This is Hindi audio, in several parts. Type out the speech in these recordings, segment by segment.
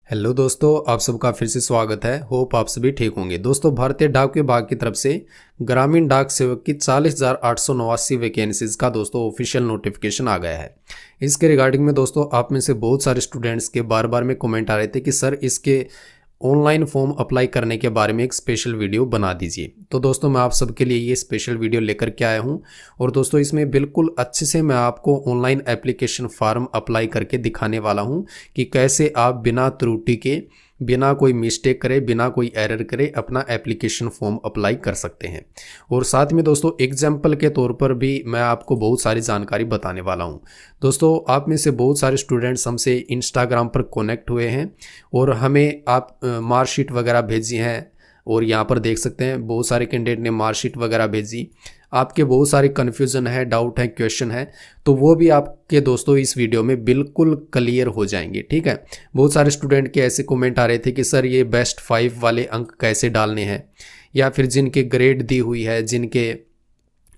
हेलो दोस्तों, आप सबका फिर से स्वागत है। होप आप सभी ठीक होंगे। दोस्तों, भारतीय डाक विभाग की तरफ से ग्रामीण डाक सेवक की 40,889 वैकेंसीज का दोस्तों ऑफिशियल नोटिफिकेशन आ गया है। इसके रिगार्डिंग में दोस्तों आप में से बहुत सारे स्टूडेंट्स के बार बार में कमेंट आ रहे थे कि सर इसके ऑनलाइन फॉर्म अप्लाई करने के बारे में एक स्पेशल वीडियो बना दीजिए। तो दोस्तों मैं आप सबके लिए ये स्पेशल वीडियो लेकर के आया हूँ और दोस्तों इसमें बिल्कुल अच्छे से मैं आपको ऑनलाइन एप्लीकेशन फॉर्म अप्लाई करके दिखाने वाला हूँ कि कैसे आप बिना त्रुटि के, बिना कोई मिस्टेक करे, बिना कोई एरर करे अपना एप्लीकेशन फॉर्म अप्लाई कर सकते हैं। और साथ में दोस्तों एग्जाम्पल के तौर पर भी मैं आपको बहुत सारी जानकारी बताने वाला हूं। दोस्तों आप में से बहुत सारे स्टूडेंट्स हमसे इंस्टाग्राम पर कनेक्ट हुए हैं और हमें आप मार्कशीट वगैरह भेजी हैं और यहाँ पर देख सकते हैं बहुत सारे कैंडिडेट ने मार्कशीट वगैरह भेजी। आपके बहुत सारे कन्फ्यूज़न है, डाउट है, क्वेश्चन है, तो वो भी आपके दोस्तों इस वीडियो में बिल्कुल क्लियर हो जाएंगे। ठीक है। बहुत सारे स्टूडेंट के ऐसे कमेंट आ रहे थे कि सर ये बेस्ट 5 वाले अंक कैसे डालने हैं, या फिर जिनके ग्रेड दी हुई है, जिनके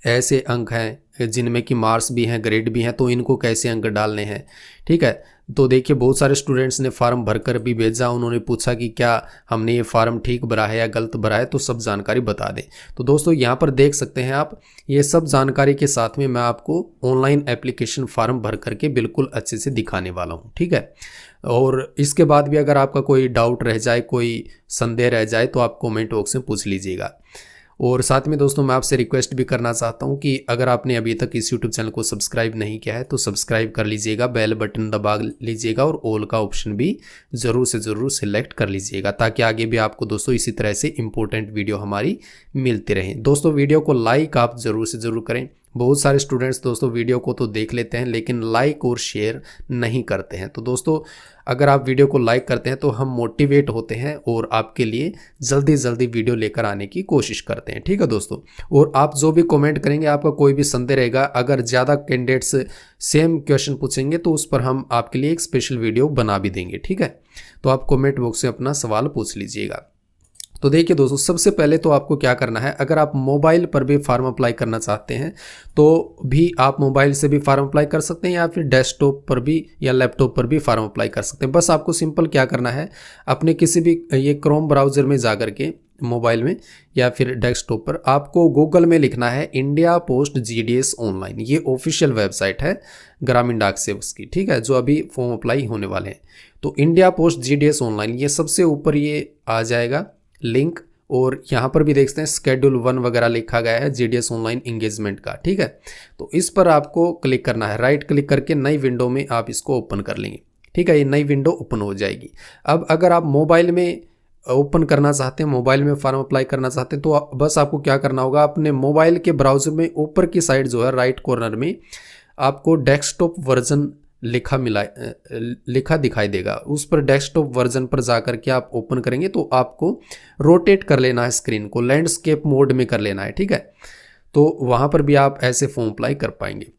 ऐसे अंक हैं जिनमें कि मार्क्स भी हैं, ग्रेड भी हैं, तो इनको कैसे अंक डालने हैं। ठीक है। तो देखिए बहुत सारे स्टूडेंट्स ने फार्म भरकर भी भेजा। उन्होंने पूछा कि क्या हमने ये फार्म ठीक भरा है या गलत भरा है, तो सब जानकारी बता दें। तो दोस्तों यहाँ पर देख सकते हैं आप, ये सब जानकारी के साथ में मैं आपको ऑनलाइन एप्लीकेशन फार्म भर करके बिल्कुल अच्छे से दिखाने वाला हूँ। ठीक है। और इसके बाद भी अगर आपका कोई डाउट रह जाए, कोई संदेह रह जाए, तो आप कमेंट बॉक्स में पूछ लीजिएगा। और साथ में दोस्तों मैं आपसे रिक्वेस्ट भी करना चाहता हूं कि अगर आपने अभी तक इस यूट्यूब चैनल को सब्सक्राइब नहीं किया है तो सब्सक्राइब कर लीजिएगा, बेल बटन दबा लीजिएगा और ऑल का ऑप्शन भी ज़रूर से ज़रूर सिलेक्ट कर लीजिएगा, ताकि आगे भी आपको दोस्तों इसी तरह से इंपॉर्टेंट वीडियो हमारी मिलती रहे। दोस्तों वीडियो को लाइक आप ज़रूर से ज़रूर करें। बहुत सारे स्टूडेंट्स दोस्तों वीडियो को तो देख लेते हैं लेकिन लाइक और शेयर नहीं करते हैं। तो दोस्तों अगर आप वीडियो को लाइक करते हैं तो हम मोटिवेट होते हैं और आपके लिए जल्दी जल्दी वीडियो लेकर आने की कोशिश करते हैं। ठीक है दोस्तों। और आप जो भी कमेंट करेंगे, आपका कोई भी संदेह रहेगा, अगर ज़्यादा कैंडिडेट्स सेम क्वेश्चन पूछेंगे तो उस पर हम आपके लिए एक स्पेशल वीडियो बना भी देंगे। ठीक है। तो आप कमेंट बॉक्स में अपना सवाल पूछ लीजिएगा। तो देखिए दोस्तों सबसे पहले तो आपको क्या करना है, अगर आप मोबाइल पर भी फार्म अप्लाई करना चाहते हैं तो भी आप मोबाइल से भी फार्म अप्लाई कर सकते हैं, या फिर डेस्कटॉप पर भी या लैपटॉप पर भी फार्म अप्लाई कर सकते हैं। बस आपको सिंपल क्या करना है, अपने किसी भी ये क्रोम ब्राउज़र में जा करके मोबाइल में या फिर डेस्कटॉप पर आपको गूगल में लिखना है इंडिया पोस्ट जीडीएस ऑनलाइन। ये ऑफिशियल वेबसाइट है ग्रामीण डाक सेवक की। ठीक है। जो अभी फॉर्म अप्लाई होने वाले हैं, तो इंडिया पोस्ट जीडीएस ऑनलाइन ये सबसे ऊपर ये आ जाएगा लिंक। और यहाँ पर भी देखते हैं शेड्यूल 1 वगैरह लिखा गया है जीडीएस ऑनलाइन इंगेजमेंट का। ठीक है। तो इस पर आपको क्लिक करना है, राइट क्लिक करके नई विंडो में आप इसको ओपन कर लेंगे। ठीक है। ये नई विंडो ओपन हो जाएगी। अब अगर आप मोबाइल में ओपन करना चाहते हैं, मोबाइल में फॉर्म अप्लाई करना चाहते हैं, तो बस आपको क्या करना होगा, अपने मोबाइल के ब्राउजर में ऊपर की साइड जो है राइट कॉर्नर में आपको डेस्कटॉप वर्जन लिखा दिखाई देगा। उस पर डेस्कटॉप वर्जन पर जाकर के आप ओपन करेंगे तो आपको रोटेट कर लेना है, स्क्रीन को लैंडस्केप मोड में कर लेना है। ठीक है। तो वहां पर भी आप ऐसे फॉर्म अप्लाई कर पाएंगे।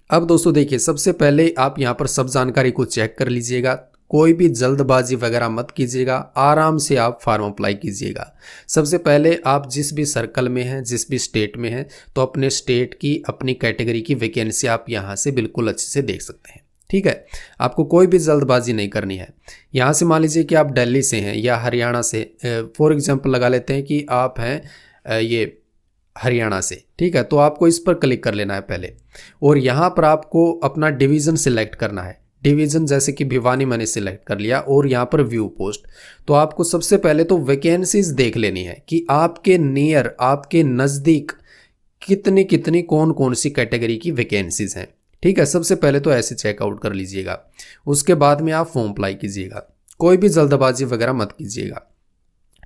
अब दोस्तों देखिए सबसे पहले आप यहां पर सब जानकारी को चेक कर लीजिएगा, कोई भी जल्दबाजी वगैरह मत कीजिएगा, आराम से आप फॉर्म अप्लाई कीजिएगा। सबसे पहले आप जिस भी सर्कल में हैं, जिस भी स्टेट में हैं, तो अपने स्टेट की, अपनी कैटेगरी की वैकेंसी आप यहाँ से बिल्कुल अच्छे से देख सकते हैं। ठीक है। आपको कोई भी जल्दबाजी नहीं करनी है। यहाँ से मान लीजिए कि आप दिल्ली से हैं या हरियाणा से, फॉर एग्जांपल लगा लेते हैं कि आप हैं ये हरियाणा से। ठीक है। तो आपको इस पर क्लिक कर लेना है पहले, और यहाँ पर आपको अपना डिवीज़न सिलेक्ट करना है। डिवीज़न जैसे कि भिवानी मैंने सिलेक्ट कर लिया, और यहाँ पर व्यू पोस्ट। तो आपको सबसे पहले तो वैकेंसीज देख लेनी है कि आपके नियर, आपके नज़दीक कितनी कितनी कौन कौन सी कैटेगरी की वैकेंसीज हैं। ठीक है। सबसे पहले तो ऐसे चेकआउट कर लीजिएगा, उसके बाद में आप फॉर्म अप्लाई कीजिएगा, कोई भी जल्दबाजी वगैरह मत कीजिएगा।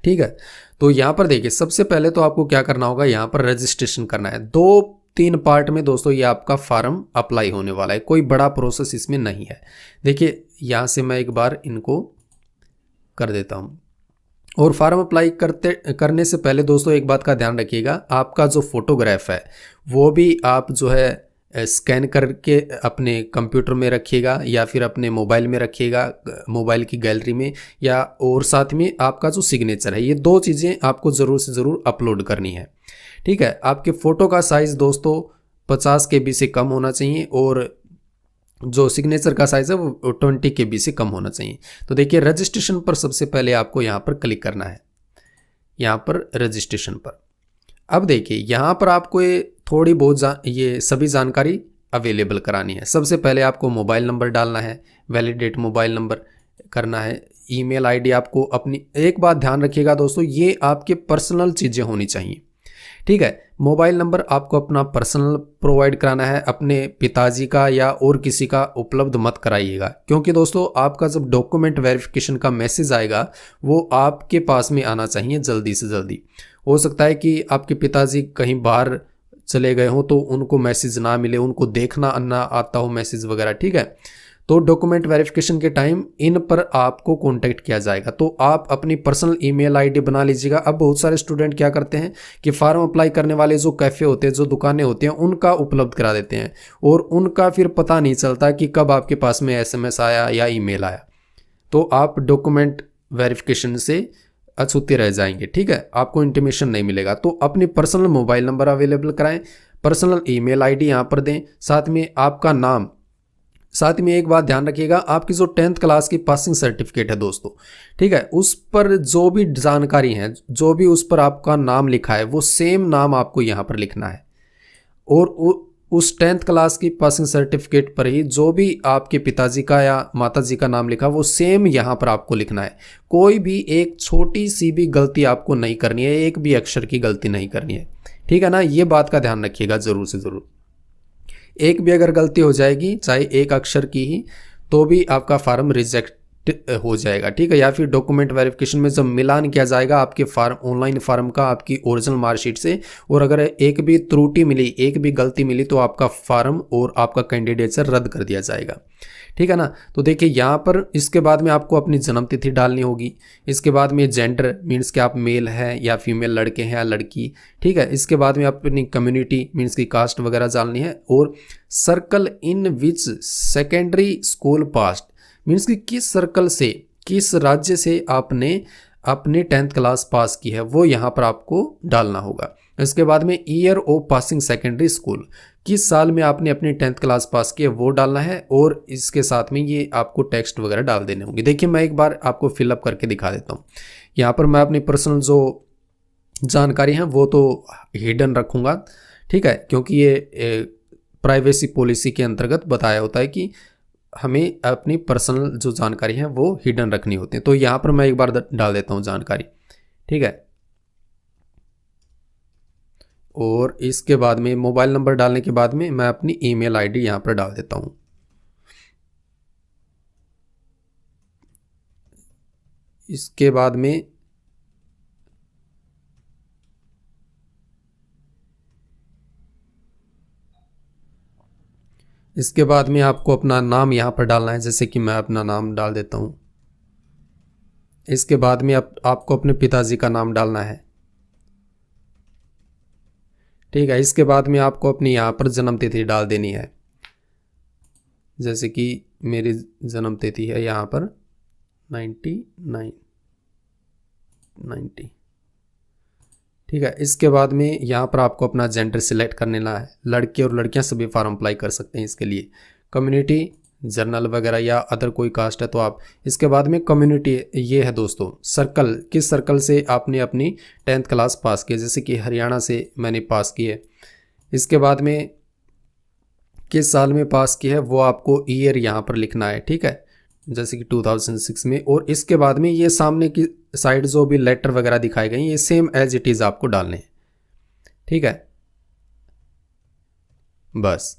ठीक है। तो यहाँ पर देखिए सबसे पहले तो आपको क्या करना होगा, यहाँ पर रजिस्ट्रेशन करना है। 2-3 पार्ट में दोस्तों ये आपका फार्म अप्लाई होने वाला है, कोई बड़ा प्रोसेस इसमें नहीं है। देखिए यहाँ से मैं एक बार इनको कर देता हूँ। और फार्म अप्लाई करने से पहले दोस्तों एक बात का ध्यान रखिएगा, आपका जो फोटोग्राफ है वो भी आप जो है स्कैन करके अपने कंप्यूटर में रखिएगा या फिर अपने मोबाइल में रखिएगा, मोबाइल की गैलरी में, या और साथ में आपका जो सिग्नेचर है, ये 2 चीज़ें आपको ज़रूर से ज़रूर अपलोड करनी है। ठीक है। आपके फ़ोटो का साइज़ दोस्तों 50 KB से कम होना चाहिए और जो सिग्नेचर का साइज़ है वो 20 KB से कम होना चाहिए। तो देखिए रजिस्ट्रेशन पर सबसे पहले आपको यहाँ पर क्लिक करना है, यहाँ पर रजिस्ट्रेशन पर। अब देखिए यहाँ पर आपको ये थोड़ी बहुत ये सभी जानकारी अवेलेबल करानी है। सबसे पहले आपको मोबाइल नंबर डालना है, वैलिडेट मोबाइल नंबर करना है, ईमेल आईडी आपको अपनी। एक बात ध्यान रखिएगा दोस्तों, ये आपके पर्सनल चीज़ें होनी चाहिए, ठीक है। मोबाइल नंबर आपको अपना पर्सनल प्रोवाइड कराना है, अपने पिताजी का या और किसी का उपलब्ध मत कराइएगा, क्योंकि दोस्तों आपका जब डॉक्यूमेंट वेरिफिकेशन का मैसेज आएगा वो आपके पास में आना चाहिए जल्दी से जल्दी। हो सकता है कि आपके पिताजी कहीं बाहर चले गए हों तो उनको मैसेज ना मिले, उनको देखना ना आता हो मैसेज वगैरह, ठीक है। तो डॉक्यूमेंट वेरिफिकेशन के टाइम इन पर आपको कांटेक्ट किया जाएगा। तो आप अपनी पर्सनल ईमेल आईडी बना लीजिएगा। अब बहुत सारे स्टूडेंट क्या करते हैं कि फॉर्म अप्लाई करने वाले जो कैफ़े होते हैं, जो दुकानें होती हैं, उनका उपलब्ध करा देते हैं और उनका फिर पता नहीं चलता कि कब आपके पास में SMS आया या ईमेल आया। तो आप डॉक्यूमेंट वेरिफिकेशन से अछूते रह जाएंगे, ठीक है, आपको इंटीमेशन नहीं मिलेगा। तो अपनी पर्सनल मोबाइल नंबर अवेलेबल कराएं, पर्सनल ईमेल आईडी यहाँ पर दें, साथ में आपका नाम। साथ में एक बात ध्यान रखिएगा, आपकी जो 10th क्लास की पासिंग सर्टिफिकेट है दोस्तों, ठीक है, उस पर जो भी जानकारी है, जो भी उस पर आपका नाम लिखा है, वो सेम नाम आपको यहाँ पर लिखना है। और उस 10th क्लास की पासिंग सर्टिफिकेट पर ही जो भी आपके पिताजी का या माताजी का नाम लिखा वो सेम यहाँ पर आपको लिखना है। कोई भी एक छोटी सी भी गलती आपको नहीं करनी है, एक भी अक्षर की गलती नहीं करनी है, ठीक है ना। ये बात का ध्यान रखिएगा ज़रूर से ज़रूर। एक भी अगर गलती हो जाएगी, चाहे एक अक्षर की ही, तो भी आपका फार्म रिजेक्ट हो जाएगा, ठीक है। या फिर डॉक्यूमेंट वेरिफिकेशन में जब मिलान किया जाएगा आपके फार्म, ऑनलाइन फार्म का आपकी ओरिजिनल मार्कशीट से, और अगर एक भी त्रुटि मिली, एक भी गलती मिली, तो आपका फार्म और आपका कैंडिडेचर रद्द कर दिया जाएगा, ठीक है ना। तो देखिए यहाँ पर इसके बाद में आपको अपनी जन्मतिथि डालनी होगी। इसके बाद में जेंडर मीन्स कि आप मेल हैं या फीमेल, लड़के हैं या लड़की, ठीक है। इसके बाद में अपनी कम्युनिटी मीन्स की कास्ट वगैरह डालनी है। और सर्कल इन विच सेकेंडरी स्कूल पास्ट मीन्स कि किस सर्कल से, किस राज्य से आपने अपनी 10th क्लास पास की है, वो यहाँ पर आपको डालना होगा। इसके बाद में year of passing secondary school, किस साल में आपने अपनी 10th क्लास पास की है वो डालना है। और इसके साथ में ये आपको टेक्स्ट वगैरह डाल देने होंगे। देखिए मैं एक बार आपको फिलअप करके दिखा देता हूँ। यहाँ पर मैं अपनी पर्सनल जो जानकारी है वो तो हिडन रखूँगा, ठीक है, क्योंकि ये प्राइवेसी पॉलिसी के अंतर्गत बताया होता है कि हमें अपनी पर्सनल जो जानकारी है वो हिडन रखनी होती है। तो यहाँ पर मैं एक बार डाल देता हूँ जानकारी, ठीक है। और इसके बाद में मोबाइल नंबर डालने के बाद में मैं अपनी ईमेल आईडी यहाँ पर डाल देता हूँ। इसके बाद में आपको अपना नाम यहाँ पर डालना है, जैसे कि मैं अपना नाम डाल देता हूँ। इसके बाद में आपको अपने पिताजी का नाम डालना है, ठीक है। इसके बाद में आपको अपनी यहाँ पर जन्म तिथि डाल देनी है, जैसे कि मेरी जन्म तिथि है यहाँ पर 90, ठीक है। इसके बाद में यहाँ पर आपको अपना जेंडर सिलेक्ट कर लेना है। लड़के और लड़कियाँ सभी फॉर्म अप्लाई कर सकते हैं इसके लिए। कम्युनिटी जर्नल वगैरह या अदर कोई कास्ट है तो आप। इसके बाद में कम्युनिटी ये है दोस्तों, सर्कल, किस सर्कल से आपने अपनी 10th क्लास पास की है, जैसे कि हरियाणा से मैंने पास की है। इसके बाद में किस साल में पास की है वो आपको ईयर यहाँ पर लिखना है, ठीक है, जैसे कि 2006 में। और इसके बाद में ये सामने की साइड जो भी लेटर वगैरह दिखाए गए ये सेम एज इट इज़ आपको डालने हैं, ठीक है। बस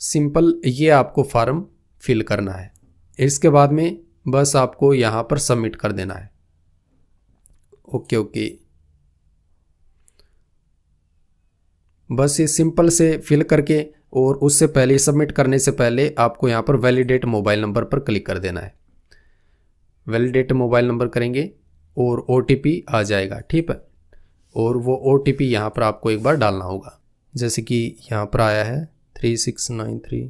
सिंपल ये आपको फॉर्म फिल करना है। इसके बाद में बस आपको यहाँ पर सबमिट कर देना है। ओके, बस ये सिंपल से फिल करके, और उससे पहले सबमिट करने से पहले आपको यहाँ पर वैलिडेट मोबाइल नंबर पर क्लिक कर देना है। वैलिडेट मोबाइल नंबर करेंगे और OTP आ जाएगा, ठीक है। और वो OTP यहाँ पर आपको एक बार डालना होगा, जैसे कि यहाँ पर आया है 3693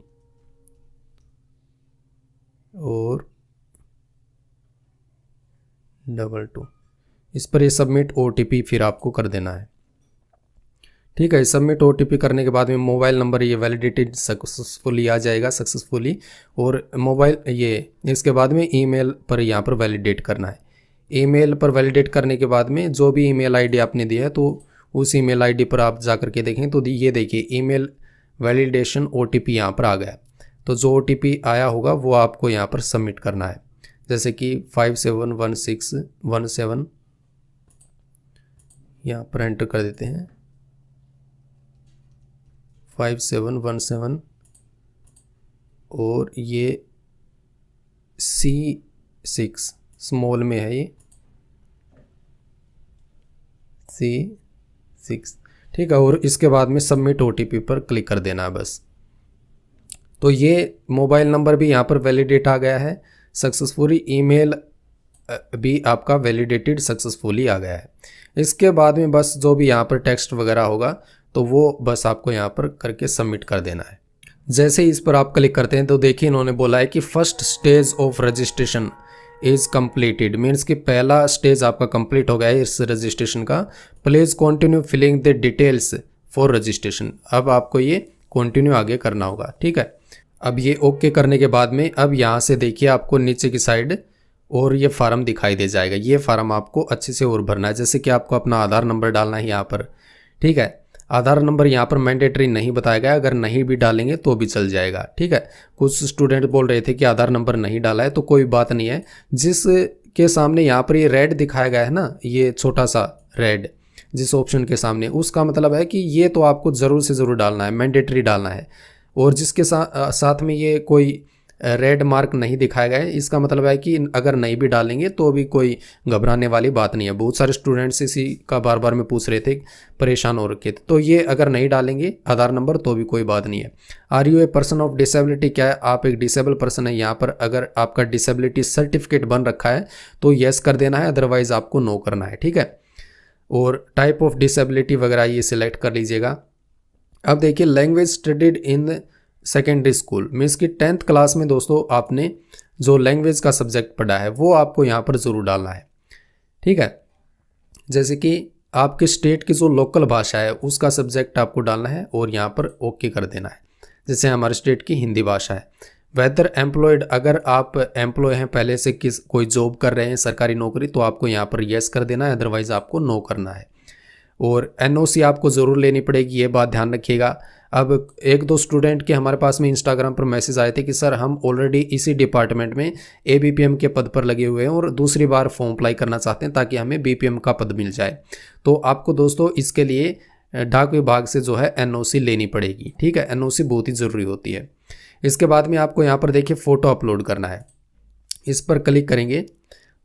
और 22। इस पर ये सबमिट OTP फिर आपको कर देना है, ठीक है। सबमिट OTP करने के बाद में मोबाइल नंबर ये वैलिडेटेड सक्सेसफुली आ जाएगा सक्सेसफुली, और मोबाइल ये इसके बाद में ईमेल पर यहाँ पर वैलिडेट करना है। ईमेल पर वैलिडेट करने के बाद में जो भी ईमेल आईडी आपने दिया है तो उस ईमेल आईडी पर आप जा करके देखें तो ये देखिए ईमेल वैलिडेशन OTP यहाँ पर आ गया। तो जो OTP आया होगा वो आपको यहाँ पर सबमिट करना है, जैसे कि 571617 यहाँ पर एंटर कर देते हैं 5717 और ये C6 स्मॉल में है, ये C6 ठीक है। और इसके बाद में सबमिट OTP पर क्लिक कर देना है बस। तो ये मोबाइल नंबर भी यहाँ पर वैलिडेट आ गया है सक्सेसफुली, ईमेल भी आपका वैलिडेटेड सक्सेसफुली आ गया है। इसके बाद में बस जो भी यहाँ पर टेक्स्ट वगैरह होगा तो वो बस आपको यहाँ पर करके सबमिट कर देना है। जैसे ही इस पर आप क्लिक करते हैं तो देखिए इन्होंने बोला है कि first stage of registration is completed, means कि पहला स्टेज आपका कंप्लीट हो गया है इस रजिस्ट्रेशन का। Please continue filling the details for registration. अब आपको ये कंटिन्यू आगे करना होगा, ठीक है। अब ये ओके करने के बाद में अब यहाँ से देखिए आपको नीचे की साइड और ये फार्म दिखाई दे जाएगा। ये फार्म आपको अच्छे से और भरना है, जैसे कि आपको अपना आधार नंबर डालना है यहाँ पर, ठीक है। आधार नंबर यहाँ पर मैंडेटरी नहीं बताया गया, अगर नहीं भी डालेंगे तो भी चल जाएगा, ठीक है। कुछ स्टूडेंट बोल रहे थे कि आधार नंबर नहीं डाला है, तो कोई बात नहीं है। जिसके सामने यहाँ पर ये रेड दिखाया गया है ना, ये छोटा सा रेड जिस ऑप्शन के सामने, उसका मतलब है कि ये तो आपको ज़रूर से ज़रूर डालना है, मैंडेटरी डालना है। और जिसके साथ में ये कोई रेड मार्क नहीं दिखाया गया है, इसका मतलब है कि अगर नहीं भी डालेंगे तो भी कोई घबराने वाली बात नहीं है। बहुत सारे स्टूडेंट्स इसी का बार बार में पूछ रहे थे, परेशान हो रखे थे। तो ये अगर नहीं डालेंगे आधार नंबर तो भी कोई बात नहीं है। Are you a person of disability, क्या है आप एक डिसेबल पर्सन है। यहाँ पर अगर आपका डिसेबिलिटी सर्टिफिकेट बन रखा है तो येस कर देना है, अदरवाइज आपको नो करना है, ठीक है। और टाइप ऑफ डिसेबिलिटी वगैरह ये सिलेक्ट कर लीजिएगा। अब देखिए language studied in secondary school, means कि 10th क्लास में दोस्तों आपने जो लैंग्वेज का सब्जेक्ट पढ़ा है वो आपको यहाँ पर ज़रूर डालना है, ठीक है। जैसे कि आपके स्टेट की जो लोकल भाषा है उसका सब्जेक्ट आपको डालना है और यहाँ पर ओके कर देना है। जैसे हमारे स्टेट की हिंदी भाषा है। वेदर एम्प्लॉयड, अगर आप एम्प्लॉय हैं पहले से, कोई जॉब कर रहे हैं सरकारी नौकरी, तो आपको यहाँ पर येस कर देना है, अदरवाइज़ आपको नो करना है। और NOC आपको ज़रूर लेनी पड़ेगी, ये बात ध्यान रखिएगा। अब एक दो स्टूडेंट के हमारे पास में इंस्टाग्राम पर मैसेज आए थे कि सर हम ऑलरेडी इसी डिपार्टमेंट में ABPM के पद पर लगे हुए हैं और दूसरी बार फॉर्म अप्लाई करना चाहते हैं ताकि हमें BPM का पद मिल जाए। तो आपको दोस्तों इसके लिए डाक विभाग से जो है NOC लेनी पड़ेगी, ठीक है। NOC बहुत ही ज़रूरी होती है। इसके बाद में आपको यहाँ पर देखिए फ़ोटो अपलोड करना है। इस पर क्लिक करेंगे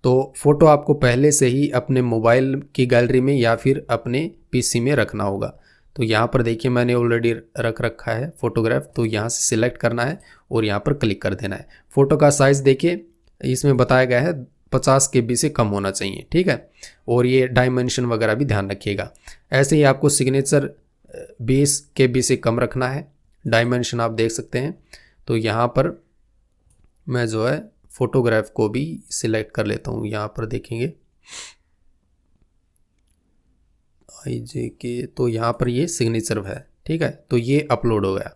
तो फ़ोटो आपको पहले से ही अपने मोबाइल की गैलरी में या फिर अपने PC में रखना होगा। तो यहाँ पर देखिए मैंने ऑलरेडी रख रखा है फ़ोटोग्राफ, तो यहाँ से सिलेक्ट करना है और यहाँ पर क्लिक कर देना है। फ़ोटो का साइज़ देखिए इसमें बताया गया है 50 KB से कम होना चाहिए, ठीक है। और ये डायमेंशन वगैरह भी ध्यान रखिएगा। ऐसे ही आपको सिग्नेचर 20 KB से कम रखना है, डायमेंशन आप देख सकते हैं। तो यहाँ पर मैं जो है फ़ोटोग्राफ को भी सिलेक्ट कर लेता हूँ। यहाँ पर देखेंगे IJK, तो यहाँ पर ये सिग्नेचर है, ठीक है। तो ये अपलोड हो गया।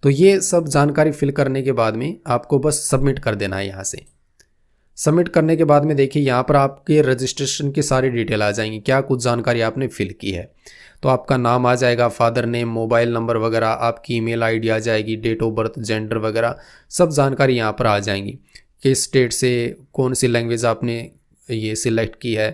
तो ये सब जानकारी फिल करने के बाद में आपको बस सबमिट कर देना है। यहाँ से सबमिट करने के बाद में देखिए यहाँ पर आपके रजिस्ट्रेशन की सारी डिटेल आ जाएंगी, क्या कुछ जानकारी आपने फिल की है। तो आपका नाम आ जाएगा, फादर नेम, मोबाइल नंबर वगैरह, आपकी ईमेल आईडी आ जाएगी, डेट ऑफ बर्थ, जेंडर वगैरह सब जानकारी यहाँ पर आ जाएंगी। किस स्टेट से कौन सी लैंग्वेज आपने ये सिलेक्ट की है,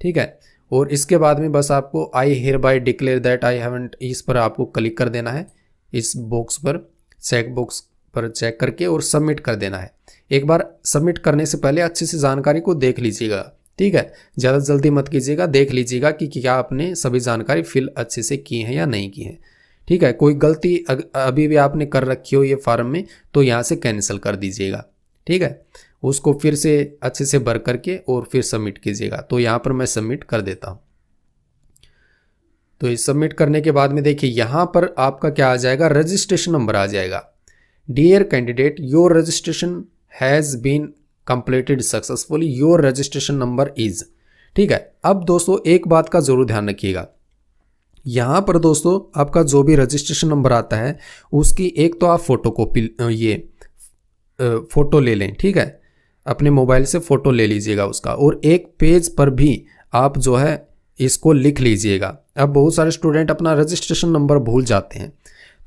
ठीक है। और इसके बाद में बस आपको I hear bye declare that I haven't, इस पर आपको क्लिक कर देना है, इस बॉक्स पर चेक बॉक्स पर चेक करके और सबमिट कर देना है। एक बार सबमिट करने से पहले अच्छे से जानकारी को देख लीजिएगा, ठीक है। ज़्यादा जल्दी मत कीजिएगा, देख लीजिएगा कि क्या आपने सभी जानकारी फिल अच्छे से की है या नहीं की है, ठीक है। कोई गलती अभी भी आपने कर रखी हो ये फार्म में तो यहाँ से कैंसिल कर दीजिएगा, ठीक है। उसको फिर से अच्छे से भर करके और फिर सबमिट कीजिएगा। तो यहाँ पर मैं सबमिट कर देता हूँ। तो ये सबमिट करने के बाद में देखिए यहाँ पर आपका क्या आ जाएगा, रजिस्ट्रेशन नंबर आ जाएगा। Dear candidate, your registration has been completed successfully, your registration number is, ठीक है। अब दोस्तों एक बात का ज़रूर ध्यान रखिएगा, यहाँ पर दोस्तों आपका जो भी रजिस्ट्रेशन नंबर आता है उसकी एक तो आप फोटोकॉपी फ़ोटो ले लें, ठीक है, अपने मोबाइल से फ़ोटो ले लीजिएगा उसका, और एक पेज पर भी आप जो है इसको लिख लीजिएगा। अब बहुत सारे स्टूडेंट अपना रजिस्ट्रेशन नंबर भूल जाते हैं,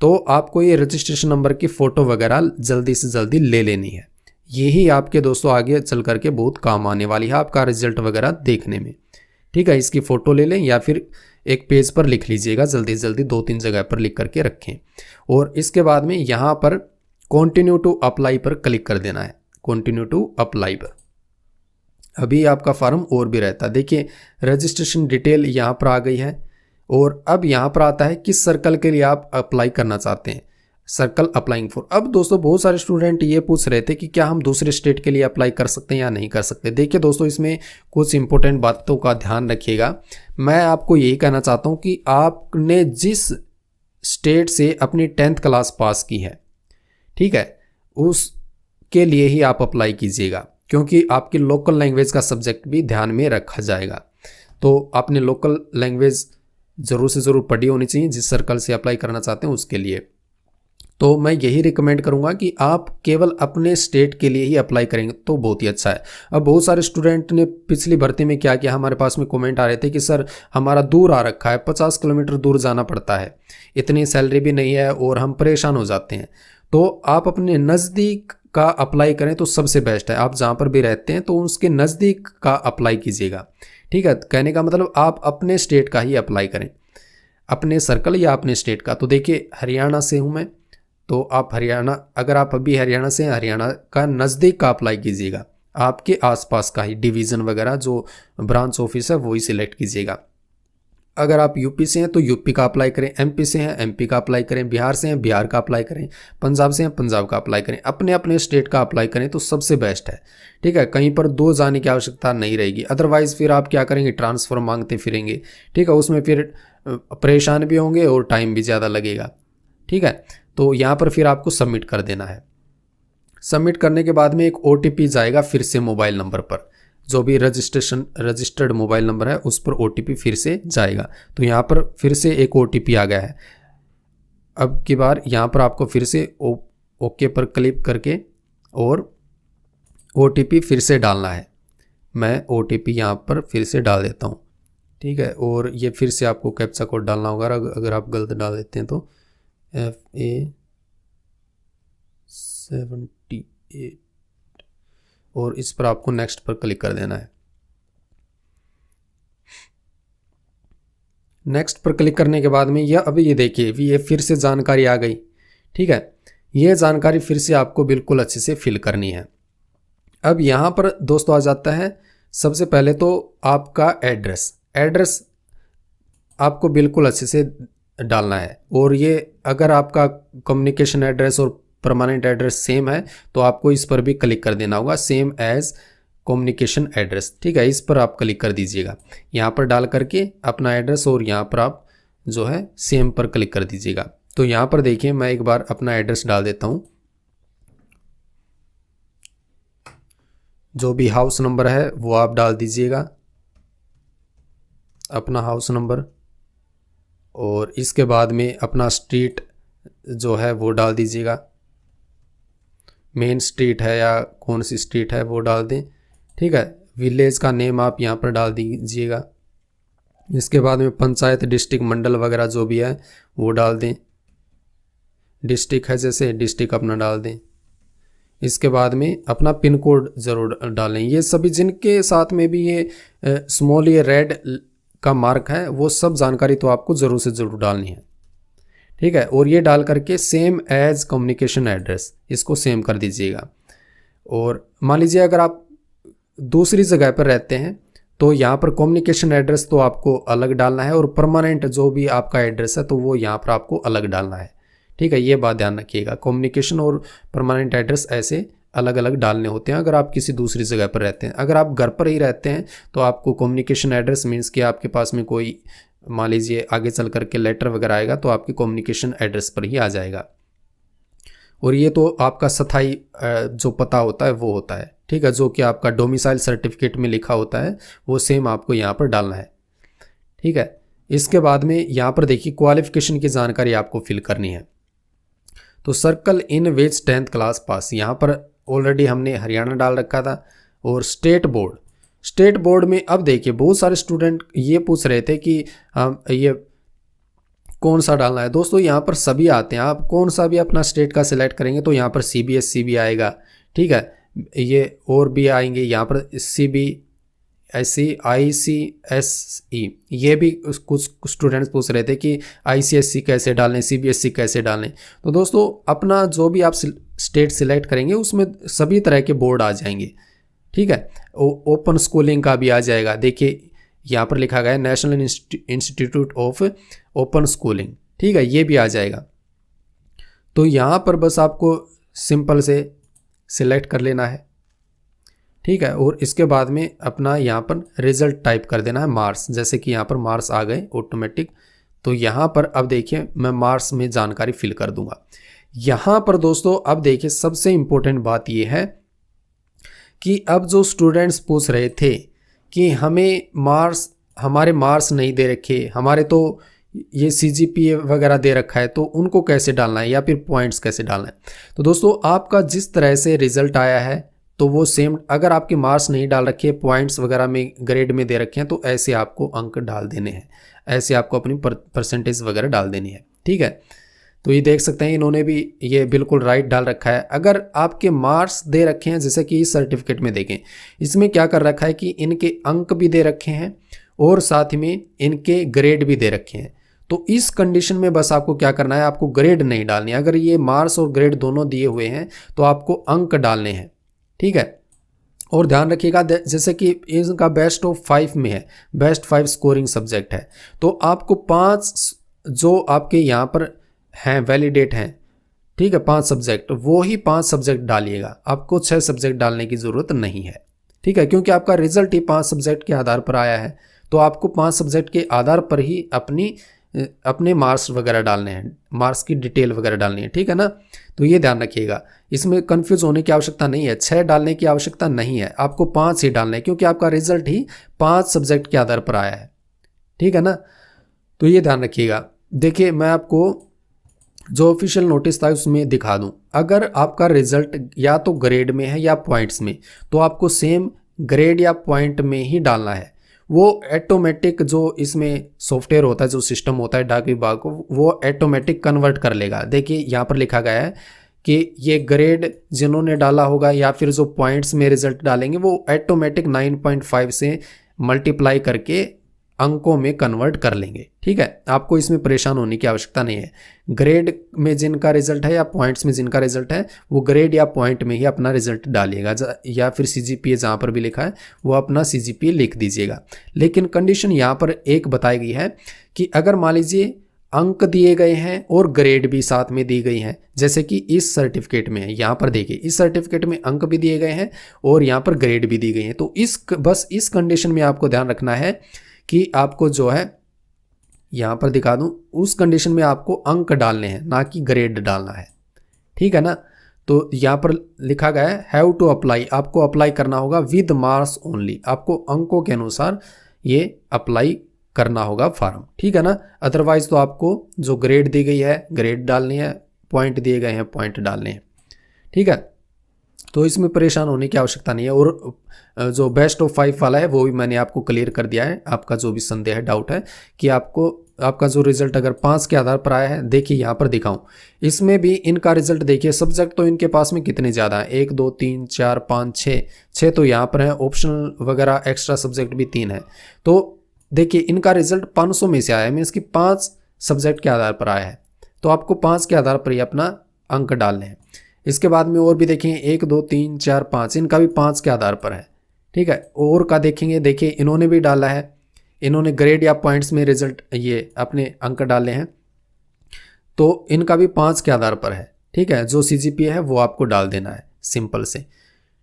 तो आपको ये रजिस्ट्रेशन नंबर की फ़ोटो वगैरह जल्दी से जल्दी ले लेनी है। यही आपके दोस्तों आगे चल करके बहुत काम आने वाली है आपका रिजल्ट वगैरह देखने में, ठीक है। इसकी फ़ोटो ले लें या फिर एक पेज पर लिख लीजिएगा, जल्दी जल्दी 2-3 जगह पर लिख करके रखें। और इसके बाद में यहाँ पर कंटिन्यू टू अप्लाई पर क्लिक कर देना है, कंटिन्यू टू अप्लाई पर। अभी आपका फॉर्म और भी रहता है। देखिए रजिस्ट्रेशन डिटेल यहाँ पर आ गई है, और अब यहाँ पर आता है किस सर्कल के लिए आप अप्लाई करना चाहते हैं, सर्कल अप्लाइंग फॉर। अब दोस्तों बहुत सारे स्टूडेंट ये पूछ रहे थे कि क्या हम दूसरे स्टेट के लिए अप्लाई कर सकते हैं या नहीं कर सकते। देखिए दोस्तों इसमें कुछ इंपॉर्टेंट बातों का ध्यान रखिएगा। मैं आपको यही कहना चाहता हूँ कि आपने जिस स्टेट से अपनी 10th क्लास पास की है, ठीक है, उसके लिए ही आप अप्लाई कीजिएगा, क्योंकि आपकी लोकल लैंग्वेज का सब्जेक्ट भी ध्यान में रखा जाएगा। तो आपने लोकल लैंग्वेज ज़रूर से ज़रूर पढ़ी होनी चाहिए जिस सर्कल से अप्लाई करना चाहते हैं उसके लिए। तो मैं यही रिकमेंड करूंगा कि आप केवल अपने स्टेट के लिए ही अप्लाई करेंगे तो बहुत ही अच्छा है। अब बहुत सारे स्टूडेंट ने पिछली भर्ती में क्या किया, हमारे पास में कमेंट आ रहे थे कि सर हमारा दूर आ रखा है, 50 किलोमीटर दूर जाना पड़ता है, इतनी सैलरी भी नहीं है और हम परेशान हो जाते हैं। तो आप अपने नज़दीक का अप्लाई करें तो सबसे बेस्ट है। आप जहाँ पर भी रहते हैं तो उसके नज़दीक का अप्लाई कीजिएगा, ठीक है। कहने का मतलब आप अपने स्टेट का ही अप्लाई करें, अपने सर्कल या अपने स्टेट का। तो देखिए हरियाणा से हूँ मैं, तो आप हरियाणा, अगर आप अभी हरियाणा से हैं, हरियाणा का नज़दीक का अप्लाई कीजिएगा, आपके आसपास का ही डिवीज़न वगैरह जो ब्रांच ऑफिस है वही सिलेक्ट कीजिएगा। अगर आप यूपी से हैं तो यूपी का अप्लाई करें, एमपी से हैं एमपी का अप्लाई करें, बिहार से हैं बिहार का अप्लाई करें, पंजाब से हैं पंजाब का अप्लाई करें, अपने अपने स्टेट का अप्लाई करें तो सबसे बेस्ट है, ठीक है। कहीं पर दो जाने की आवश्यकता नहीं रहेगी, अदरवाइज़ फिर आप क्या करेंगे, ट्रांसफ़र मांगते फिरेंगे, ठीक है, उसमें फिर परेशान भी होंगे और टाइम भी ज़्यादा लगेगा, ठीक है। तो यहाँ पर फिर आपको सबमिट कर देना है। सबमिट करने के बाद में एक OTP जाएगा फिर से मोबाइल नंबर पर, जो भी रजिस्टर्ड मोबाइल नंबर है उस पर OTP फिर से जाएगा। तो यहाँ पर फिर से एक OTP आ गया है। अब की बार यहाँ पर आपको फिर से ओके पर क्लिक करके और OTP फिर से डालना है। मैं OTP यहाँ पर फिर से डाल देता हूँ, ठीक है। और ये फिर से आपको कैप्चा कोड डालना होगा, अगर आप गलत डाल देते हैं तो FA78, और इस पर आपको नेक्स्ट पर क्लिक कर देना है। नेक्स्ट पर क्लिक करने के बाद में यह अभी ये देखिए ये फिर से जानकारी आ गई, ठीक है। यह जानकारी फिर से आपको बिल्कुल अच्छे से फिल करनी है। अब यहाँ पर दोस्तों आ जाता है सबसे पहले तो आपका एड्रेस आपको बिल्कुल अच्छे से डालना है। और ये अगर आपका कम्युनिकेशन एड्रेस और परमानेंट एड्रेस सेम है तो आपको इस पर भी क्लिक कर देना होगा, सेम एज कम्युनिकेशन एड्रेस, ठीक है। इस पर आप क्लिक कर दीजिएगा, यहाँ पर डाल करके अपना एड्रेस, और यहाँ पर आप जो है सेम पर क्लिक कर दीजिएगा। तो यहाँ पर देखिए मैं एक बार अपना एड्रेस डाल देता हूँ, जो भी हाउस नंबर है वो आप डाल दीजिएगा, अपना हाउस नंबर, और इसके बाद में अपना स्ट्रीट जो है वो डाल दीजिएगा, मेन स्ट्रीट है या कौन सी स्ट्रीट है वो डाल दें, ठीक है। विलेज का नेम आप यहाँ पर डाल दीजिएगा। इसके बाद में पंचायत, डिस्ट्रिक्ट, मंडल वगैरह जो भी है वो डाल दें। डिस्ट्रिक्ट है जैसे डिस्ट्रिक्ट अपना डाल दें। इसके बाद में अपना पिन कोड ज़रूर डालें। ये सभी जिनके साथ में भी ये स्मॉल ये रेड का मार्क है वो सब जानकारी तो आपको ज़रूर से ज़रूर डालनी है, ठीक है। और ये डाल करके सेम एज कम्युनिकेशन एड्रेस इसको सेम कर दीजिएगा। और मान लीजिए अगर आप दूसरी जगह पर रहते हैं तो यहाँ पर कम्युनिकेशन एड्रेस तो आपको अलग डालना है, और परमानेंट जो भी आपका एड्रेस है तो वो यहाँ पर आपको अलग डालना है, ठीक है। ये बात ध्यान रखिएगा, कम्युनिकेशन और परमानेंट एड्रेस ऐसे अलग अलग डालने होते हैं अगर आप किसी दूसरी जगह पर रहते हैं। अगर आप घर पर ही रहते हैं तो आपको कम्युनिकेशन एड्रेस मीन्स कि आपके पास में कोई मान लीजिए आगे चल करके लेटर वगैरह आएगा तो आपके कम्युनिकेशन एड्रेस पर ही आ जाएगा। और ये तो आपका स्थायी जो पता होता है वो होता है, ठीक है, जो कि आपका डोमिसाइल सर्टिफिकेट में लिखा होता है वो सेम आपको यहाँ पर डालना है, ठीक है। इसके बाद में यहाँ पर देखिए क्वालिफिकेशन की जानकारी आपको फिल करनी है। तो सर्कल इन विच 10th क्लास पास, यहाँ पर ऑलरेडी हमने हरियाणा डाल रखा था। और स्टेट बोर्ड में अब देखिए बहुत सारे स्टूडेंट ये पूछ रहे थे कि ये कौन सा डालना है। दोस्तों यहाँ पर सभी आते हैं, आप कौन सा भी अपना स्टेट का सिलेक्ट करेंगे तो यहाँ पर CBSE भी आएगा, ठीक है, ये और भी आएंगे यहाँ पर CBSE ICSE, ये भी कुछ स्टूडेंट्स पूछ रहे थे कि ICSE कैसे डालें, CBSE कैसे डालें। तो दोस्तों अपना जो भी आप स्टेट सिलेक्ट करेंगे उसमें सभी तरह के बोर्ड आ जाएंगे, ठीक है। ओपन स्कूलिंग का भी आ जाएगा, देखिए यहाँ पर लिखा गया है national institute of open schooling, ठीक है, ये भी आ जाएगा। तो यहाँ पर बस आपको सिंपल से सिलेक्ट कर लेना है, ठीक है। और इसके बाद में अपना यहाँ पर रिजल्ट टाइप कर देना है मार्क्स, जैसे कि यहाँ पर मार्क्स आ गए ऑटोमेटिक। तो यहाँ पर अब देखिए मैं मार्क्स में जानकारी फिल कर दूंगा। यहाँ पर दोस्तों अब देखिए सबसे इम्पोर्टेंट बात ये है कि अब जो स्टूडेंट्स पूछ रहे थे कि हमारे मार्क्स नहीं दे रखे, हमारे तो ये CGPA वगैरह दे रखा है, तो उनको कैसे डालना है या फिर पॉइंट्स कैसे डालना है। तो दोस्तों आपका जिस तरह से रिजल्ट आया है तो वो सेम, अगर आपके मार्क्स नहीं डाल रखे, पॉइंट्स वगैरह में ग्रेड में दे रखे हैं, तो ऐसे आपको अंक डाल देने हैं, ऐसे आपको अपनी परसेंटेज वगैरह डाल देनी है, ठीक है। तो ये देख सकते हैं इन्होंने भी ये बिल्कुल राइट डाल रखा है। अगर आपके मार्क्स दे रखे हैं, जैसे कि इस सर्टिफिकेट में देखें, इसमें क्या कर रखा है कि इनके अंक भी दे रखे हैं और साथ ही में इनके ग्रेड भी दे रखे हैं। तो इस कंडीशन में बस आपको क्या करना है, आपको ग्रेड नहीं डालनी है। अगर ये मार्क्स और ग्रेड दोनों दिए हुए हैं तो आपको अंक डालने हैं, ठीक है। और ध्यान रखिएगा जैसे कि इनका बेस्ट ऑफ 5 में है, बेस्ट 5 स्कोरिंग सब्जेक्ट है, तो आपको 5 जो आपके यहाँ पर हैं वैलिडेट हैं, ठीक है, 5 सब्जेक्ट, वो ही 5 सब्जेक्ट डालिएगा, आपको 6 सब्जेक्ट डालने की ज़रूरत नहीं है, ठीक है, क्योंकि आपका रिजल्ट ही 5 सब्जेक्ट के आधार पर आया है। तो आपको 5 सब्जेक्ट के आधार पर ही अपने मार्क्स वगैरह डालने हैं, मार्क्स की डिटेल वगैरह डालनी है, ठीक है ना। तो ये ध्यान रखिएगा, इसमें कंफ्यूज होने की आवश्यकता नहीं है, 6 डालने की आवश्यकता नहीं है, आपको 5 ही डालने हैं, क्योंकि आपका रिजल्ट ही 5 सब्जेक्ट के आधार पर आया है, ठीक है ना। तो ये ध्यान रखिएगा। देखिए मैं आपको जो ऑफिशियल नोटिस था उसमें दिखा दूं, अगर आपका रिजल्ट या तो ग्रेड में है या पॉइंट्स में, तो आपको सेम ग्रेड या पॉइंट में ही डालना है। वो ऑटोमेटिक जो इसमें सॉफ्टवेयर होता है, जो सिस्टम होता है डाक विभाग को, वो ऑटोमेटिक कन्वर्ट कर लेगा। देखिए यहाँ पर लिखा गया है कि ये ग्रेड जिन्होंने डाला होगा या फिर जो पॉइंट्स में रिजल्ट डालेंगे वो ऑटोमेटिक 9.5 से मल्टीप्लाई करके अंकों में कन्वर्ट कर लेंगे, ठीक है। आपको इसमें परेशान होने की आवश्यकता नहीं है। ग्रेड में जिनका रिजल्ट है या पॉइंट्स में जिनका रिजल्ट है, वो ग्रेड या पॉइंट में ही अपना रिजल्ट डालिएगा, या फिर CGPA जहाँ पर भी लिखा है वो अपना CGPA लिख दीजिएगा। लेकिन कंडीशन यहाँ पर एक बताई गई है कि अगर मान लीजिए अंक दिए गए हैं और ग्रेड भी साथ में दी गई हैं, जैसे कि इस सर्टिफिकेट में है, यहाँ पर देखिए इस सर्टिफिकेट में अंक भी दिए गए हैं और यहाँ पर ग्रेड भी दी गई हैं, तो बस इस कंडीशन में आपको ध्यान रखना है कि आपको जो है यहाँ पर दिखा दूं, उस कंडीशन में आपको अंक डालने हैं, ना कि ग्रेड डालना है, ठीक है ना। तो यहाँ पर लिखा गया है हैव टू अप्लाई, आपको अप्लाई करना होगा विद मार्क्स ओनली, आपको अंकों के अनुसार ये अप्लाई करना होगा फॉर्म, ठीक है ना। अदरवाइज तो आपको जो ग्रेड दी गई है ग्रेड डालनी है, पॉइंट दिए गए हैं पॉइंट डालने हैं, ठीक है। तो इसमें परेशान होने की आवश्यकता नहीं है। और जो बेस्ट ऑफ 5 वाला है वो भी मैंने आपको क्लियर कर दिया है। आपका जो भी संदेह है, डाउट है कि आपका जो रिजल्ट अगर 5 के आधार पर आया है, देखिए यहाँ पर दिखाऊं, इसमें भी इनका रिजल्ट देखिए, सब्जेक्ट तो इनके पास में कितने ज़्यादा है, 1 2 3 4 5 6 तो यहाँ पर है, ऑप्शनल वगैरह एक्स्ट्रा सब्जेक्ट भी 3 है। तो देखिए इनका रिजल्ट 500 में से आया है, मीन्स कि 5 सब्जेक्ट के आधार पर आया है, तो आपको 5 के आधार पर ही अपना अंक डालने हैं। इसके बाद में और भी देखेंगे 1 2 3 4 5, इनका भी 5 के आधार पर है, ठीक है। और का देखेंगे, देखिए इन्होंने भी डाला है, इन्होंने ग्रेड या पॉइंट्स में रिजल्ट ये अपने अंक डाले हैं, तो इनका भी 5 के आधार पर है, ठीक है। जो CGPA है वो आपको डाल देना है सिंपल से,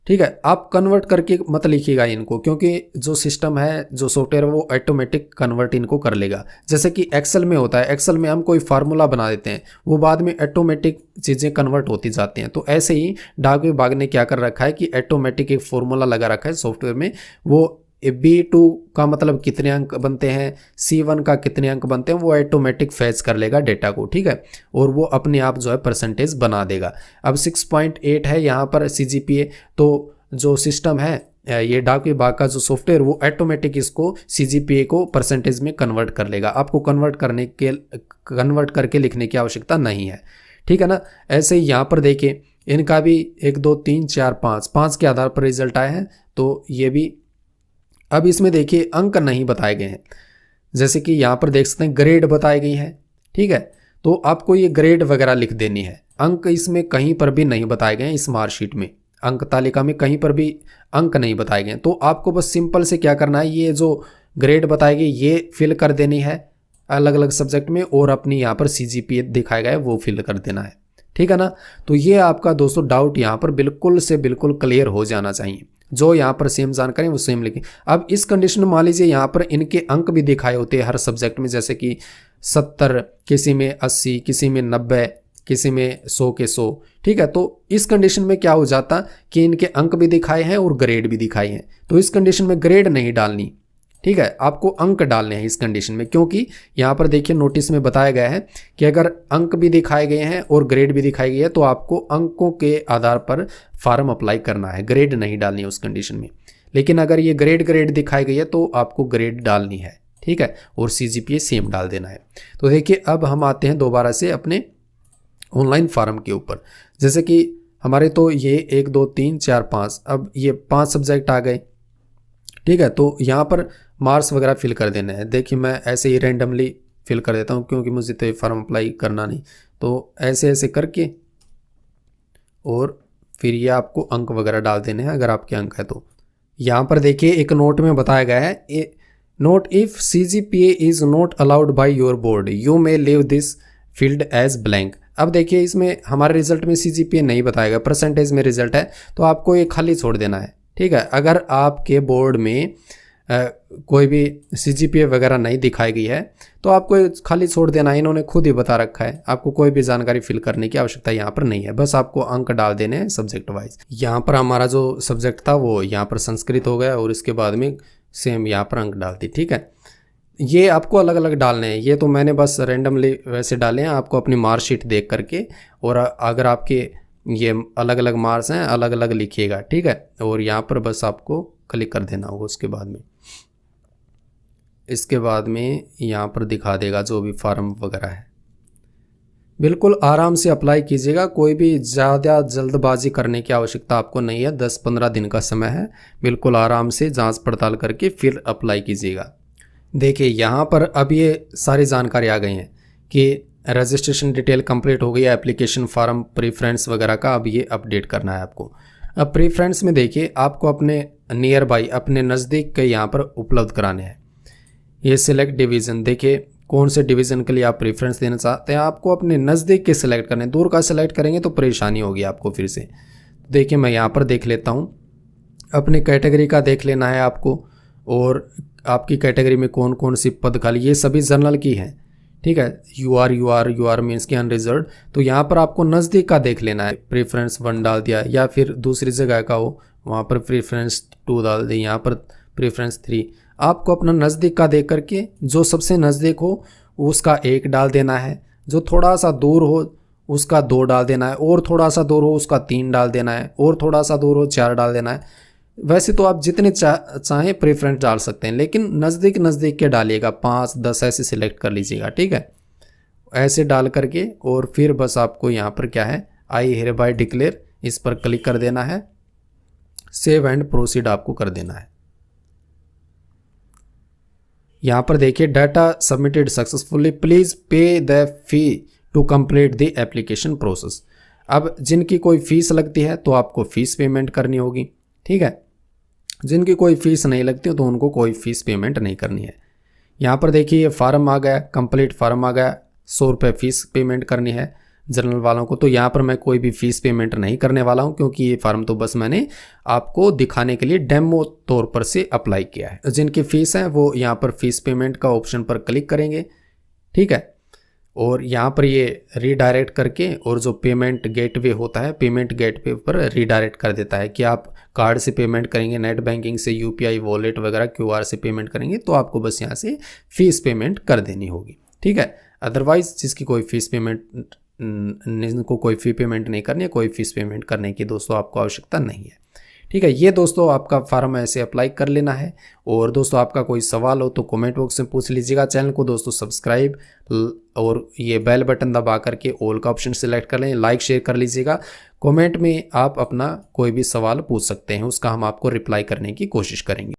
ठीक है। आप कन्वर्ट करके मत लिखिएगा इनको, क्योंकि जो सिस्टम है, जो सॉफ्टवेयर है, वो ऑटोमेटिक कन्वर्ट इनको कर लेगा। जैसे कि एक्सेल में होता है, एक्सेल में हम कोई फार्मूला बना देते हैं, वो बाद में ऑटोमेटिक चीज़ें कन्वर्ट होती जाती हैं। तो ऐसे ही डाक विभाग ने क्या कर रखा है कि ऑटोमेटिक एक फार्मूला लगा रखा है सॉफ्टवेयर में, वो B2 का मतलब कितने अंक बनते हैं, C1 का कितने अंक बनते हैं, वो ऑटोमेटिक फैच कर लेगा डेटा को, ठीक है, और वो अपने आप जो है परसेंटेज बना देगा। अब 6.8 है यहाँ पर CGPA, तो जो सिस्टम है ये डाक विभाग का जो सॉफ्टवेयर वो ऑटोमेटिक इसको CGPA को परसेंटेज में कन्वर्ट कर लेगा। आपको कन्वर्ट करके लिखने की आवश्यकता नहीं है, ठीक है ना। ऐसे ही यहाँ पर देखिए इनका भी 1 2 3 4 5 के आधार पर रिजल्ट आए हैं, तो ये भी। अब इसमें देखिए अंक नहीं बताए गए हैं, जैसे कि यहाँ पर देख सकते हैं ग्रेड बताई गई है, ठीक है, तो आपको ये ग्रेड वगैरह लिख देनी है। अंक इसमें कहीं पर भी नहीं बताए गए हैं, इस मार्कशीट में अंक तालिका में कहीं पर भी अंक नहीं बताए गए, तो आपको बस सिंपल से क्या करना है, ये जो ग्रेड बताई गई ये फिल कर देनी है अलग अलग सब्जेक्ट में, और अपनी यहाँ पर CGPA दिखाया गया है वो फिल कर देना है, ठीक है ना। तो ये आपका दोस्तों डाउट यहाँ पर बिल्कुल से बिल्कुल क्लियर हो जाना चाहिए। जो यहाँ पर सेम जानकारी वो सेम लिखें। अब इस कंडीशन में मान लीजिए यहाँ पर इनके अंक भी दिखाए होते हैं हर सब्जेक्ट में, जैसे कि 70, किसी में 80, किसी में 90, किसी में 100 के 100, ठीक है। तो इस कंडीशन में क्या हो जाता कि इनके अंक भी दिखाए हैं और ग्रेड भी दिखाए हैं, तो इस कंडीशन में ग्रेड नहीं डालनी, ठीक है, आपको अंक डालने हैं इस कंडीशन में, क्योंकि यहाँ पर देखिए नोटिस में बताया गया है कि अगर अंक भी दिखाए गए हैं और ग्रेड भी दिखाई गई है तो आपको अंकों के आधार पर फॉर्म अप्लाई करना है, ग्रेड नहीं डालनी है उस कंडीशन में। लेकिन अगर ये ग्रेड दिखाई गई है तो आपको ग्रेड डालनी है, ठीक है, और CGPA सेम डाल देना है। तो देखिए अब हम आते हैं दोबारा से अपने ऑनलाइन फॉर्म के ऊपर। जैसे कि हमारे तो ये 1 2 3 4 5, अब ये 5 सब्जेक्ट आ गए, ठीक है। तो यहाँ पर मार्क्स वगैरह फिल कर देने हैं। देखिए मैं ऐसे ही रैंडमली फिल कर देता हूँ, क्योंकि मुझे तो ये फॉर्म अप्लाई करना नहीं, तो ऐसे ऐसे करके और फिर ये आपको अंक वगैरह डाल देने हैं अगर आपके अंक है तो। यहाँ पर देखिए एक नोट में बताया गया है, note if CGPA is not allowed by your board you may leave this field as blank. अब देखिए इसमें हमारे रिजल्ट में CGPA नहीं बताएगा, परसेंटेज में रिजल्ट है, तो आपको ये खाली छोड़ देना है, ठीक है। अगर आपके बोर्ड में कोई भी CGPA वगैरह नहीं दिखाई गई है तो आपको खाली छोड़ देना है, इन्होंने खुद ही बता रखा है, आपको कोई भी जानकारी फिल करने की आवश्यकता यहाँ पर नहीं है, बस आपको अंक डाल देने हैं सब्जेक्ट वाइज। यहाँ पर हमारा जो सब्जेक्ट था वो यहाँ पर संस्कृत हो गया और इसके बाद में सेम यहाँ पर अंक डाल दी, ठीक है। ये आपको अलग अलग डालने हैं, ये तो मैंने बस रैंडमली वैसे डाले हैं, आपको अपनी मार्कशीट देख करके, और अगर आपके ये अलग अलग मार्क्स हैं अलग अलग लिखिएगा, ठीक है, और यहाँ पर बस आपको क्लिक कर देना होगा। इसके बाद में यहाँ पर दिखा देगा जो भी फॉर्म वगैरह है। बिल्कुल आराम से अप्लाई कीजिएगा, कोई भी ज़्यादा जल्दबाजी करने की आवश्यकता आपको नहीं है, 10-15 दिन का समय है, बिल्कुल आराम से जांच पड़ताल करके फिर अप्लाई कीजिएगा। देखिए यहाँ पर अब ये सारी जानकारी आ गई हैं कि रजिस्ट्रेशन डिटेल कंप्लीट हो गई है, एप्लीकेशन फॉर्म प्रीफ्रेंस वगैरह का अब ये अपडेट करना है आपको। अब प्रीफ्रेंस में देखिए आपको अपने नियर बाई, अपने नज़दीक के यहाँ पर उपलब्ध कराने हैं। ये सिलेक्ट डिवीज़न, देखिए कौन से डिवीज़न के लिए आप प्रेफरेंस देना चाहते हैं, आपको अपने नज़दीक के सिलेक्ट करने, दूर का सिलेक्ट करेंगे तो परेशानी होगी आपको फिर से। देखिए मैं यहाँ पर देख लेता हूँ, अपने कैटेगरी का देख लेना है आपको, और आपकी कैटेगरी में कौन कौन सी पद खाली, ये सभी जनरल की हैं, ठीक है। यू आर मीन्स की अनरिजर्व, तो यहाँ पर आपको नज़दीक का देख लेना है, प्रेफरेंस 1 डाल दिया, या फिर दूसरी जगह का हो वहाँ पर प्रेफरेंस 2 डाल दी, यहाँ पर प्रेफरेंस 3। आपको अपना नज़दीक का देख करके जो सबसे नज़दीक हो उसका 1 डाल देना है, जो थोड़ा सा दूर हो उसका 2 डाल देना है, और थोड़ा सा दूर हो उसका 3 डाल देना है, और थोड़ा सा दूर हो 4 डाल देना है। वैसे तो आप जितने चाहें प्रेफरेंस डाल सकते हैं, लेकिन नज़दीक के डालिएगा, 5-10 ऐसे सिलेक्ट कर लीजिएगा, ठीक है। ऐसे डाल करके और फिर बस आपको यहाँ पर क्या है, आई हियर बाय डिक्लेयर, इस पर क्लिक कर देना है, सेव एंड प्रोसीड आपको कर देना है। यहाँ पर देखिए data submitted successfully, please pay the fee to complete the application process. अब जिनकी कोई फ़ीस लगती है तो आपको फ़ीस पेमेंट करनी होगी, ठीक है। जिनकी कोई फ़ीस नहीं लगती तो उनको कोई फ़ीस पेमेंट नहीं करनी है। यहाँ पर देखिए ये फार्म आ गया, कंप्लीट फार्म आ गया, 100 रुपये फ़ीस पेमेंट करनी है जनरल वालों को। तो यहाँ पर मैं कोई भी फ़ीस पेमेंट नहीं करने वाला हूँ, क्योंकि ये फार्म तो बस मैंने आपको दिखाने के लिए डेमो तौर पर से अप्लाई किया है। जिनकी फ़ीस है वो यहाँ पर फ़ीस पेमेंट का ऑप्शन पर क्लिक करेंगे, ठीक है। और यहाँ पर ये रीडायरेक्ट करके और जो पेमेंट गेटवे होता है, पेमेंट गेटवे पर रीडायरेक्ट कर देता है कि आप कार्ड से पेमेंट करेंगे, नेट बैंकिंग से, यूपीआई वॉलेट वगैरह क्यूआर से पेमेंट करेंगे तो आपको बस यहाँ से फ़ीस पेमेंट कर देनी होगी। ठीक है, अदरवाइज जिसकी कोई फ़ीस पेमेंट को कोई फ़ी पेमेंट नहीं करनी है, कोई फ़ीस पेमेंट करने की दोस्तों आपको आवश्यकता नहीं है। ठीक है, ये दोस्तों आपका फार्म ऐसे अप्लाई कर लेना है। और दोस्तों आपका कोई सवाल हो तो कमेंट बॉक्स में पूछ लीजिएगा। चैनल को दोस्तों सब्सक्राइब और ये बेल बटन दबा करके ऑल का ऑप्शन सिलेक्ट कर लें, लाइक शेयर कर लीजिएगा। कमेंट में आप अपना कोई भी सवाल पूछ सकते हैं, उसका हम आपको रिप्लाई करने की कोशिश करेंगे।